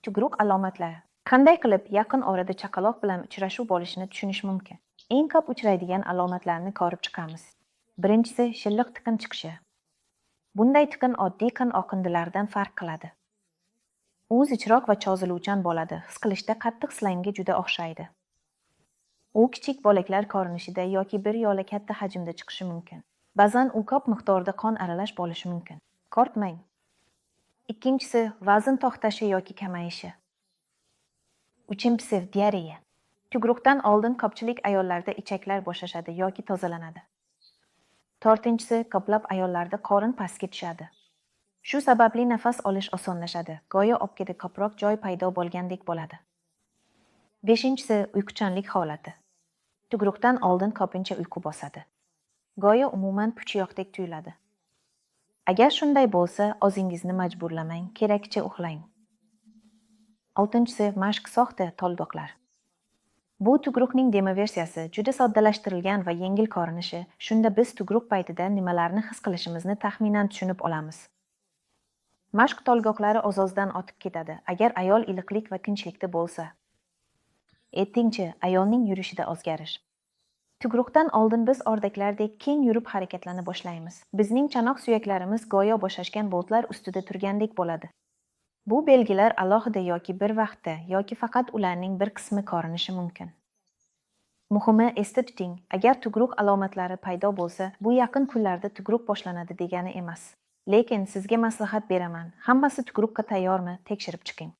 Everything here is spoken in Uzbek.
Tugruq alomatlari. Qanday qilib yaqin orada chaqaloq bilan uchrashuv bo'lishini tushunish mumkin? Eng ko'p uchraydigan alomatlarni ko'rib chiqamiz. Birinchisi shilliq tiqin chiqishi. Bunday tiqin oddiy qon oqindilaridan farq qiladi. U zichroq va cho'ziluvchan bo'ladi, his qilishda qattiq slaymga juda o'xshaydi. U kichik bo'laklar ko'rinishida yoki bir yo'la katta hajmda chiqishi mumkin. Ba'zan u ko'p miqdorda qon aralash bo'lishi mumkin. Qo'rqmang. Ikkinchisi vazn to'xtashi yoki kamayishi. Uchinchisi diareya. Tugruqdan oldin ko'pchilik ayollarda ichaklar bo'shashadi yoki tozalanadi. To'rtinchisi ko'plab ayollarda qorin pastga tushadi. Shu sababli nafas olish osonlashadi, go'yo o'pkada ko'proq joy paydo bo'lgandek bo'ladi. Beshinchisi uyquchanlik holati. Tugruqdan oldin ko'pincha uyqu bosadi. Go'yo umuman puch yo'qdek tuyuladi. Agar shunday bo'lsa, o'zingizni majburlamang, kerakcha uxlang. Oltinchisi mashq soxta toldoqlar. Bu tugruqning demo versiyasi, juda soddalashtirilgan va yengil ko'rinishi. Shunda biz tugruq paytida nimalarni his qilishimizni taxminan tushunib olamiz. Mashq tolgoqlari o'z-o'zidan o'tib ketadi, agar ayol iliqlik va tinchlikda bo'lsa. Ettingchi, ayolning yurishida o'zgarish. Tugruqdan oldin biz o'rdaklardek keng yurib harakatlana boshlaymiz. Bizning chanoq suyaklarimiz go'yo bo'shashgan boltlar ustida turgandek bo'ladi. Bu belgilar alohida yoki bir vaqtda yoki faqat ularning bir qismi ko'rinishi mumkin. Muhimi esda tuting, agar tugruq alomatlari paydo bo'lsa, bu yaqin kunlarda tugruq boshlanadi degani emas. Lekin sizga maslahat beraman, hammasi tugruqqa tayyormi, tekshirib chiqing.